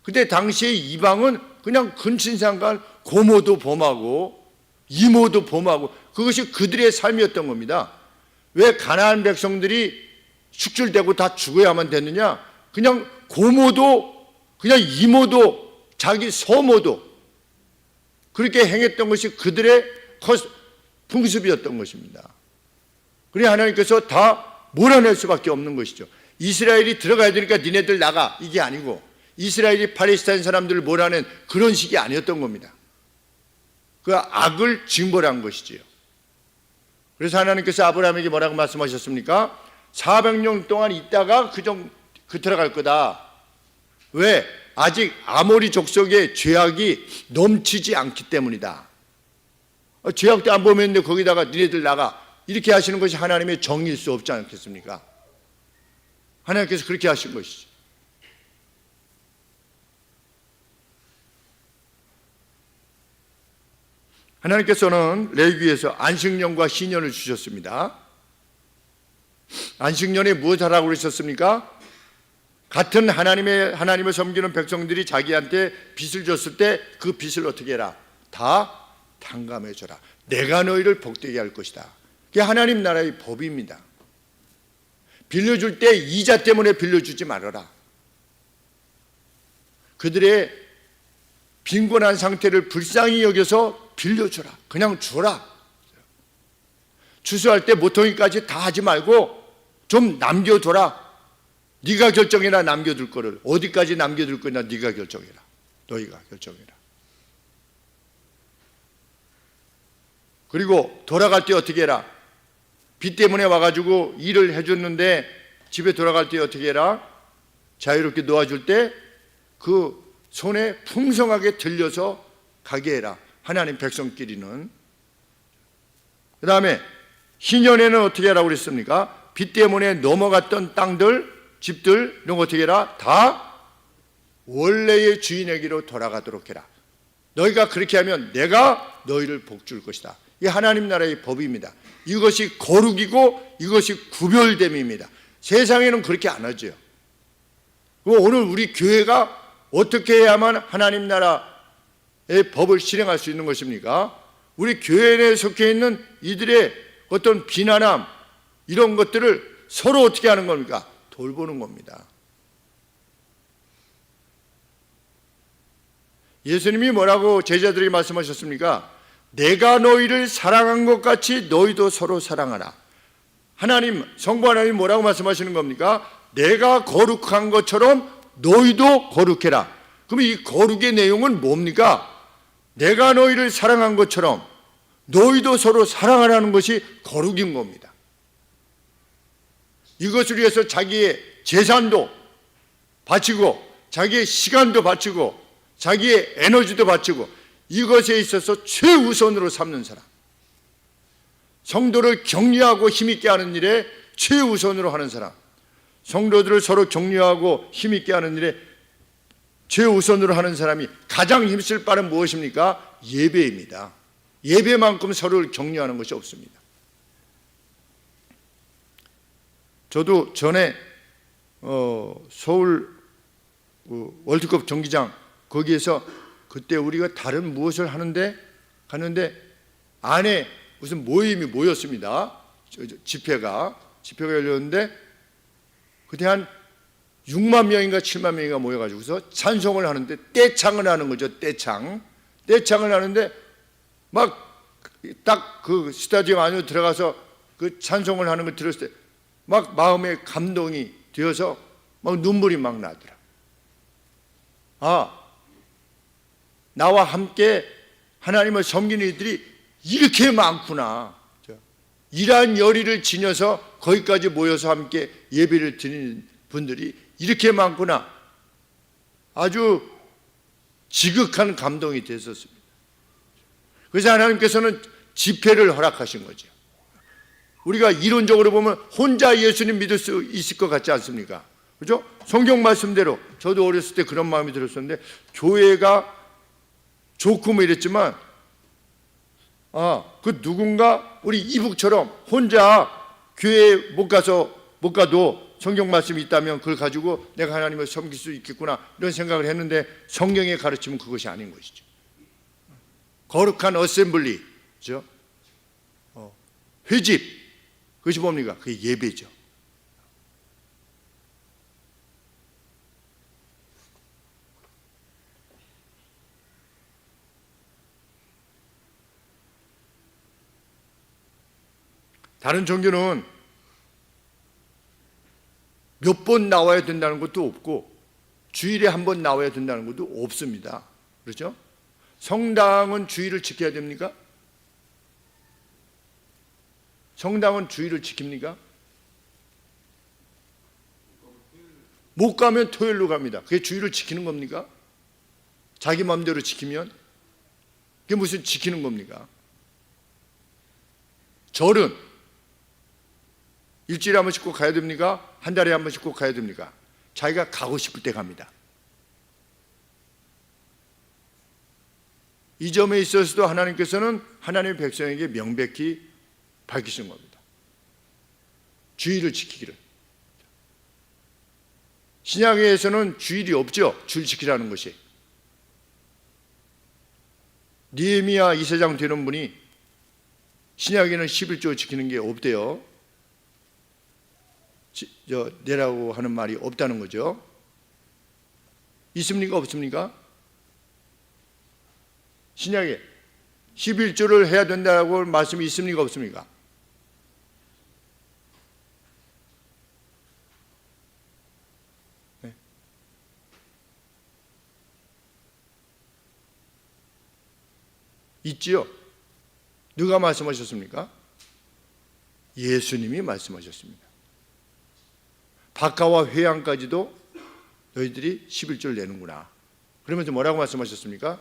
근데 당시에 이방은 그냥 근친상간, 고모도 범하고 이모도 범하고, 그것이 그들의 삶이었던 겁니다. 왜 가나안 백성들이 축출되고 다 죽어야만 됐느냐? 그냥 고모도, 그냥 이모도, 자기 서모도 그렇게 행했던 것이 그들의 풍습이었던 것입니다. 그래 하나님께서 다 몰아낼 수밖에 없는 것이죠. 이스라엘이 들어가야 되니까 니네들 나가, 이게 아니고 이스라엘이 팔레스타인 사람들을 몰아낸 그런 식이 아니었던 겁니다. 그 악을 징벌한 것이지요. 그래서 하나님께서 아브라함에게 뭐라고 말씀하셨습니까? 400년 동안 있다가 그 들어갈 거다. 왜? 아직 아모리 족속의 죄악이 넘치지 않기 때문이다. 죄악도 안 범했는데 거기다가 니네들 나가, 이렇게 하시는 것이 하나님의 정의일 수 없지 않겠습니까? 하나님께서 그렇게 하신 것이죠. 하나님께서는 레위기에서 안식년과 시년을 주셨습니다. 안식년에 무엇을 하라고 그러셨습니까? 같은 하나님을 섬기는 백성들이 자기한테 빚을 줬을 때 그 빚을 어떻게 해라? 다 탕감해 줘라. 내가 너희를 복되게 할 것이다. 그게 하나님 나라의 법입니다. 빌려줄 때 이자 때문에 빌려주지 말아라. 그들의 빈곤한 상태를 불쌍히 여겨서 빌려줘라. 그냥 줘라. 추수할 때 모퉁이까지 다 하지 말고 좀 남겨둬라. 네가 결정해라. 남겨둘 거를 어디까지 남겨둘 거냐 네가 결정해라. 너희가 결정해라. 그리고 돌아갈 때 어떻게 해라? 빚 때문에 와가지고 일을 해줬는데 집에 돌아갈 때 어떻게 해라? 자유롭게 놓아줄 때 그 손에 풍성하게 들려서 가게 해라. 하나님 백성끼리는. 그 다음에 희년에는 어떻게 하라고 그랬습니까? 빚 때문에 넘어갔던 땅들, 집들 이런 거 어떻게 해라? 다 원래의 주인에게로 돌아가도록 해라. 너희가 그렇게 하면 내가 너희를 복줄 것이다. 이게 하나님 나라의 법입니다. 이것이 거룩이고 이것이 구별됨입니다. 세상에는 그렇게 안 하죠. 오늘 우리 교회가 어떻게 해야만 하나님 나라의 법을 실행할 수 있는 것입니까? 우리 교회 내에 속해 있는 이들의 어떤 비난함 이런 것들을 서로 어떻게 하는 겁니까? 돌보는 겁니다. 예수님이 뭐라고 제자들에게 말씀하셨습니까? 내가 너희를 사랑한 것 같이 너희도 서로 사랑하라. 하나님, 성부 하나님 뭐라고 말씀하시는 겁니까? 내가 거룩한 것처럼 너희도 거룩해라. 그럼 이 거룩의 내용은 뭡니까? 내가 너희를 사랑한 것처럼 너희도 서로 사랑하라는 것이 거룩인 겁니다. 이것을 위해서 자기의 재산도 바치고 자기의 시간도 바치고 자기의 에너지도 바치고 이것에 있어서 최우선으로 삼는 사람, 성도를 격려하고 힘있게 하는 일에 최우선으로 하는 사람, 성도들을 서로 격려하고 힘있게 하는 일에 최우선으로 하는 사람이 가장 힘쓸 바는 무엇입니까? 예배입니다. 예배만큼 서로를 격려하는 것이 없습니다. 저도 전에 서울 월드컵 경기장 거기에서 그때 우리가 다른 무엇을 하는데 갔는데 안에 무슨 모임이 모였습니다. 집회가 열렸는데 그때 한 6만 명인가 7만 명인가 모여가지고서 찬송을 하는데 떼창을 하는 거죠. 떼창을 하는데 막 딱 그 스타디움 안으로 들어가서 그 찬송을 하는 걸 들었을 때 막 마음에 감동이 되어서 막 눈물이 막 나더라. 아, 나와 함께 하나님을 섬기는 이들이 이렇게 많구나. 이러한 열의를 지녀서 거기까지 모여서 함께 예배를 드리는 분들이 이렇게 많구나. 아주 지극한 감동이 됐었습니다. 그래서 하나님께서는 집회를 허락하신 거죠. 우리가 이론적으로 보면 혼자 예수님 믿을 수 있을 것 같지 않습니까? 그렇죠? 성경 말씀대로 저도 어렸을 때 그런 마음이 들었었는데 교회가 좋고 뭐 이랬지만 그 누군가 우리 이북처럼 혼자 교회에 못 가도 성경 말씀이 있다면 그걸 가지고 내가 하나님을 섬길 수 있겠구나 이런 생각을 했는데 성경의 가르침은 그것이 아닌 것이죠. 거룩한 어셈블리, 그렇죠? 회집, 그것이 뭡니까? 그게 예배죠. 다른 종교는 몇 번 나와야 된다는 것도 없고 주일에 한 번 나와야 된다는 것도 없습니다. 그렇죠? 성당은 주일을 지켜야 됩니까? 성당은 주일을 지킵니까? 못 가면 토요일로 갑니다. 그게 주일을 지키는 겁니까? 자기 마음대로 지키면? 그게 무슨 지키는 겁니까? 절은 일주일에 한 번씩 꼭 가야 됩니까? 한 달에 한 번씩 꼭 가야 됩니까? 자기가 가고 싶을 때 갑니다. 이 점에 있어서도 하나님께서는 하나님의 백성에게 명백히 밝히신 겁니다. 주일을 지키기를. 신약에서는 주일이 없죠. 주일 지키라는 것이. 느헤미야 이세장 되는 분이 신약에는 11조 지키는 게 없대요. 내라고 하는 말이 없다는 거죠. 있습니까? 없습니까? 신약에 11조를 해야 된다고 말씀이 있습니까? 없습니까? 네. 있지요? 누가 말씀하셨습니까? 예수님이 말씀하셨습니다. 박하와 회양까지도 너희들이 11조를 내는구나. 그러면서 뭐라고 말씀하셨습니까?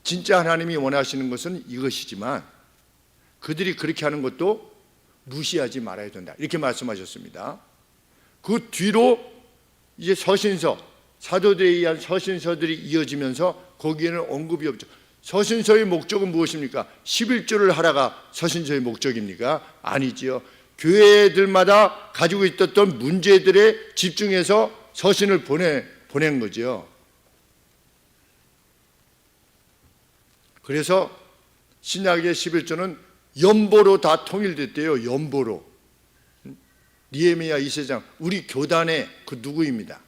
진짜 하나님이 원하시는 것은 이것이지만 그들이 그렇게 하는 것도 무시하지 말아야 된다. 이렇게 말씀하셨습니다. 그 뒤로 이제 서신서, 사도들에 의한 서신서들이 이어지면서 거기에는 언급이 없죠. 서신서의 목적은 무엇입니까? 11조를 하라가 서신서의 목적입니까? 아니지요. 교회들마다 가지고 있었던 문제들에 집중해서 서신을 보낸 거죠. 그래서 신약의 11조는 연보로 다 통일됐대요. 연보로. 느헤미야 이세장, 우리 교단의 그 누구입니다.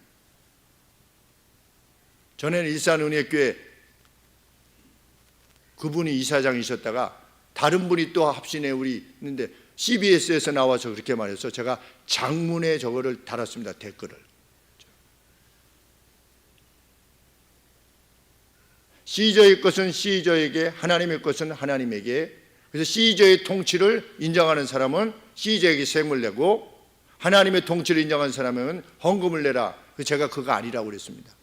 전에는 일산은혜교회 그분이 이사장이셨다가 다른 분이 또 합신에 우리 있는데 CBS에서 나와서 그렇게 말해서 제가 장문에 저거를 달았습니다. 댓글을. 시저의 것은 시저에게, 하나님의 것은 하나님에게. 그래서 시저의 통치를 인정하는 사람은 시저에게 세금을 내고 하나님의 통치를 인정하는 사람은 헌금을 내라. 제가 그거 아니라고 그랬습니다.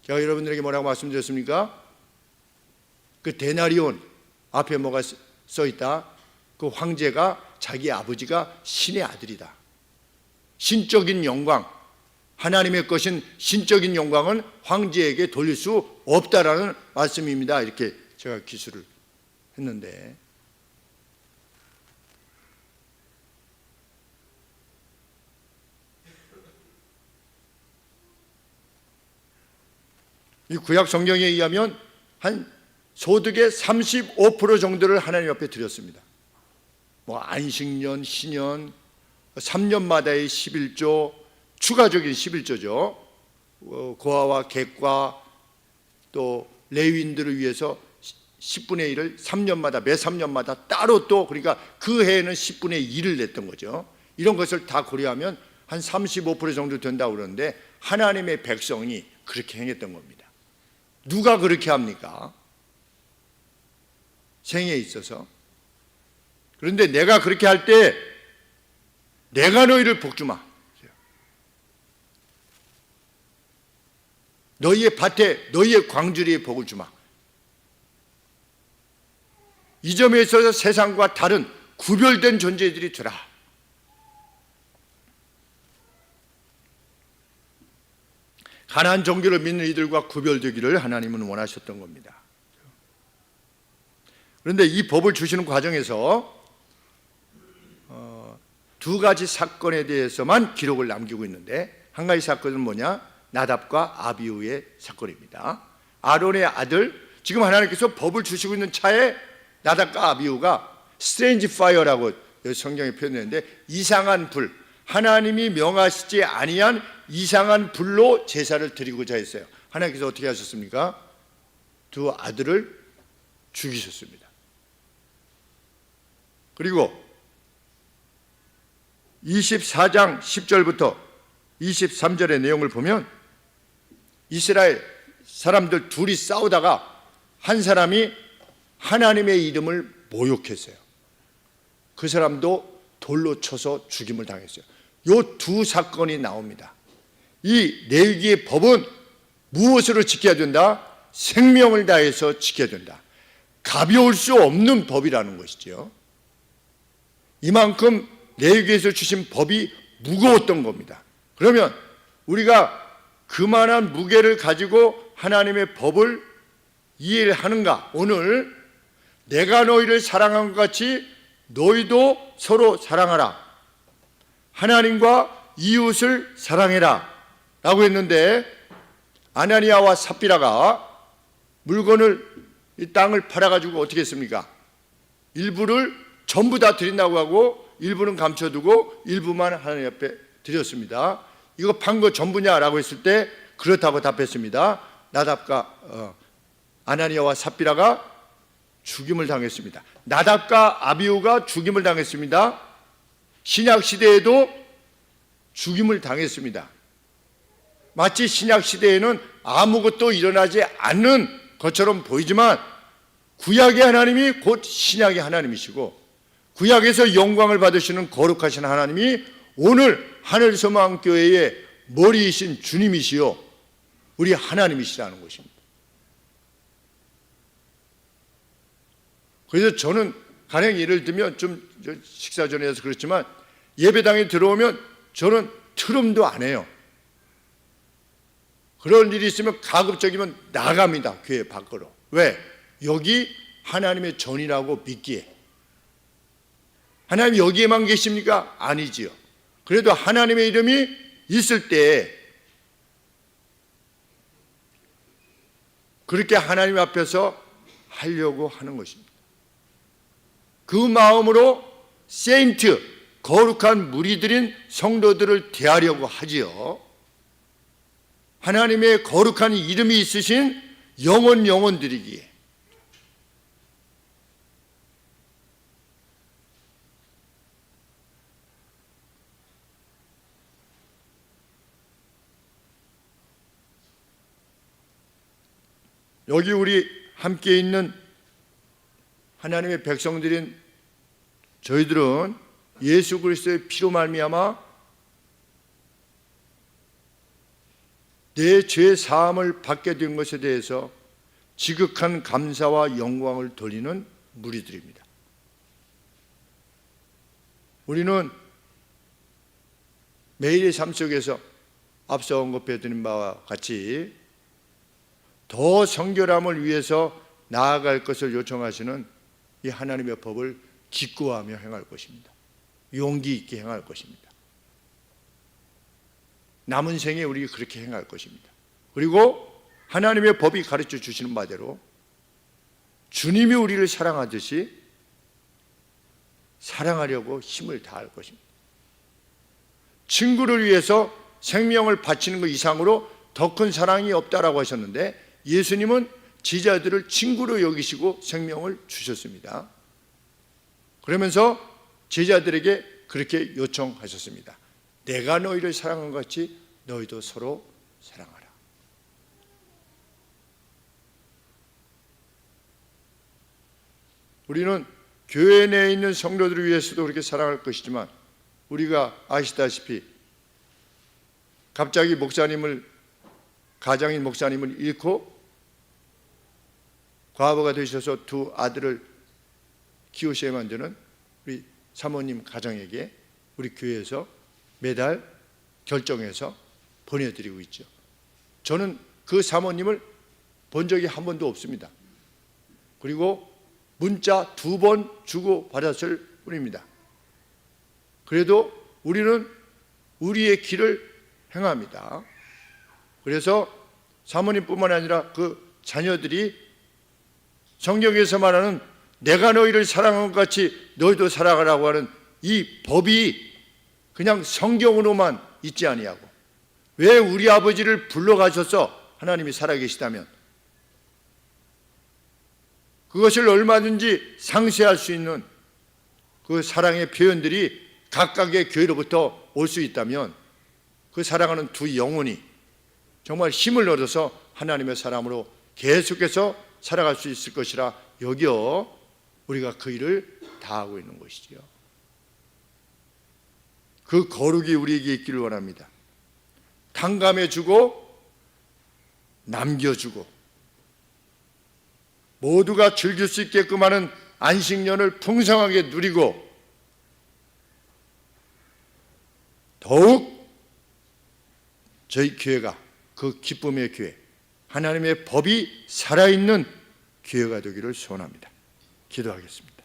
제가 여러분들에게 뭐라고 말씀드렸습니까? 그 데나리온, 앞에 뭐가 써 있다? 그 황제가 자기 아버지가 신의 아들이다. 신적인 영광, 하나님의 것인 신적인 영광은 황제에게 돌릴 수 없다라는 말씀입니다. 이렇게 제가 기술을 했는데, 이 구약 성경에 의하면 한 소득의 35% 정도를 하나님 앞에 드렸습니다. 뭐 안식년, 신년, 3년마다의 11조, 추가적인 11조죠. 고아와 객과 또 레위인들을 위해서 10분의 1을 3년마다, 매 3년마다 따로 또, 그러니까 그 해에는 10분의 1을 냈던 거죠. 이런 것을 다 고려하면 한 35% 정도 된다고 그러는데, 하나님의 백성이 그렇게 행했던 겁니다. 누가 그렇게 합니까? 생에 있어서. 그런데 내가 그렇게 할 때 내가 너희를 복주마, 너희의 밭에 너희의 광주리에 복을 주마. 이 점에 있어서 세상과 다른 구별된 존재들이 되라. 가나안 종교를 믿는 이들과 구별되기를 하나님은 원하셨던 겁니다. 그런데 이 법을 주시는 과정에서 두 가지 사건에 대해서만 기록을 남기고 있는데, 한 가지 사건은 뭐냐? 나답과 아비후의 사건입니다. 아론의 아들, 지금 하나님께서 법을 주시고 있는 차에 나답과 아비후가 스트레인지 파이어라고 성경에 표현했는데, 이상한 불, 하나님이 명하시지 아니한 이상한 불로 제사를 드리고자 했어요. 하나님께서 어떻게 하셨습니까? 두 아들을 죽이셨습니다. 그리고 24장 10절부터 23절의 내용을 보면 이스라엘 사람들 둘이 싸우다가 한 사람이 하나님의 이름을 모욕했어요. 그 사람도 돌로 쳐서 죽임을 당했어요. 이 두 사건이 나옵니다. 이 레위기의 법은 무엇으로 지켜야 된다? 생명을 다해서 지켜야 된다. 가벼울 수 없는 법이라는 것이죠. 이만큼 레위기에서 주신 법이 무거웠던 겁니다. 그러면 우리가 그만한 무게를 가지고 하나님의 법을 이해를 하는가? 오늘 내가 너희를 사랑한 것 같이 너희도 서로 사랑하라. 하나님과 이웃을 사랑해라 라고 했는데, 아나니아와 삽비라가 물건을, 이 땅을 팔아가지고 어떻게 했습니까? 일부를 전부 다 드린다고 하고 일부는 감춰두고 일부만 하나님 앞에 드렸습니다. 이거 판 거 전부냐라고 했을 때 그렇다고 답했습니다. 나답과 아나니아와 삽비라가 죽임을 당했습니다. 나답과 아비후가 죽임을 당했습니다. 신약 시대에도 죽임을 당했습니다. 마치 신약 시대에는 아무것도 일어나지 않는 것처럼 보이지만 구약의 하나님이 곧 신약의 하나님이시고, 구약에서 영광을 받으시는 거룩하신 하나님이 오늘 하늘소망교회의 머리이신 주님이시요 우리 하나님이시라는 것입니다. 그래서 저는 가령 예를 들면, 좀 식사 전에 해서 그렇지만 예배당에 들어오면 저는 트름도 안 해요. 그런 일이 있으면 가급적이면 나갑니다. 교회 밖으로. 왜? 여기 하나님의 전이라고 믿기에. 하나님 여기에만 계십니까? 아니지요. 그래도 하나님의 이름이 있을 때 그렇게 하나님 앞에서 하려고 하는 것입니다. 그 마음으로 세인트, 거룩한 무리들인 성도들을 대하려고 하지요. 하나님의 거룩한 이름이 있으신 영혼들이기에. 여기 우리 함께 있는 하나님의 백성들인 저희들은 예수 그리스도의 피로 말미암아 내 죄 사함을 받게 된 것에 대해서 지극한 감사와 영광을 돌리는 무리들입니다. 우리는 매일의 삶 속에서 앞서 언급해드린 바와 같이 더 성결함을 위해서 나아갈 것을 요청하시는 이 하나님의 법을 기꺼워하며 행할 것입니다. 용기 있게 행할 것입니다. 남은 생에 우리 그렇게 행할 것입니다. 그리고 하나님의 법이 가르쳐 주시는 바대로 주님이 우리를 사랑하듯이 사랑하려고 힘을 다할 것입니다. 친구를 위해서 생명을 바치는 것 이상으로 더 큰 사랑이 없다라고 하셨는데 예수님은 제자들을 친구로 여기시고 생명을 주셨습니다. 그러면서 제자들에게 그렇게 요청하셨습니다. 내가 너희를 사랑한 것 같이 너희도 서로 사랑하라. 우리는 교회 내에 있는 성도들을 위해서도 그렇게 사랑할 것이지만 우리가 아시다시피 갑자기 가장인 목사님을 잃고 과부가 되셔서 두 아들을 키우셔야만 되는 우리 사모님 가정에게 우리 교회에서 매달 결정해서 보내드리고 있죠. 저는 그 사모님을 본 적이 한 번도 없습니다. 그리고 문자 2번 주고 받았을 뿐입니다. 그래도 우리는 우리의 길을 행합니다. 그래서 사모님뿐만 아니라 그 자녀들이 성경에서 말하는 내가 너희를 사랑한 것 같이 너희도 살아가라고 하는 이 법이 그냥 성경으로만 있지 아니하고 왜 우리 아버지를 불러가셔서 하나님이 살아계시다면 그것을 얼마든지 상쇄할 수 있는 그 사랑의 표현들이 각각의 교회로부터 올 수 있다면 그 사랑하는 두 영혼이 정말 힘을 얻어서 하나님의 사람으로 계속해서 살아갈 수 있을 것이라 여겨 우리가 그 일을 다하고 있는 것이지요. 그 거룩이 우리에게 있기를 원합니다. 탕감해주고 남겨주고 모두가 즐길 수 있게끔 하는 안식년을 풍성하게 누리고 더욱 저희 교회가 그 기쁨의 교회, 하나님의 법이 살아있는 교회가 되기를 소원합니다. 기도하겠습니다.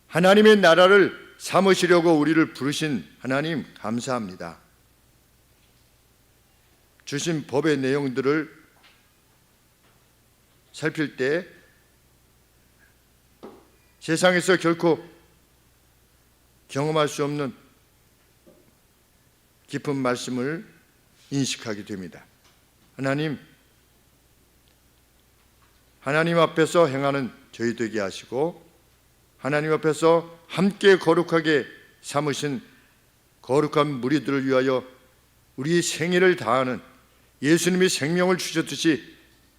하나님의 나라를 삼으시려고 우리를 부르신 하나님 감사합니다. 주신 법의 내용들을 살필 때 세상에서 결코 경험할 수 없는 깊은 말씀을 인식하게 됩니다. 하나님 앞에서 행하는 저희 되게 하시고 하나님 앞에서 함께 거룩하게 삼으신 거룩한 무리들을 위하여 우리 생애를 다하는 예수님이 생명을 주셨듯이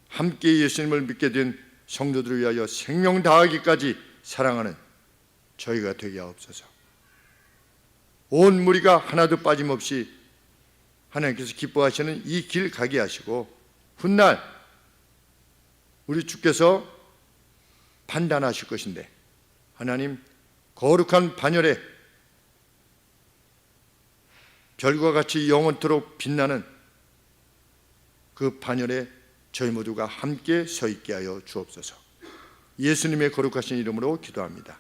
함께 예수님을 믿게 된 성도들을 위하여 생명 다하기까지 사랑하는 저희가 되게 하옵소서. 온 무리가 하나도 빠짐없이 하나님께서 기뻐하시는 이 길 가게 하시고 훗날 우리 주께서 판단하실 것인데 하나님 거룩한 반열에 별과 같이 영원토록 빛나는 그 반열에 저희 모두가 함께 서 있게 하여 주옵소서. 예수님의 거룩하신 이름으로 기도합니다.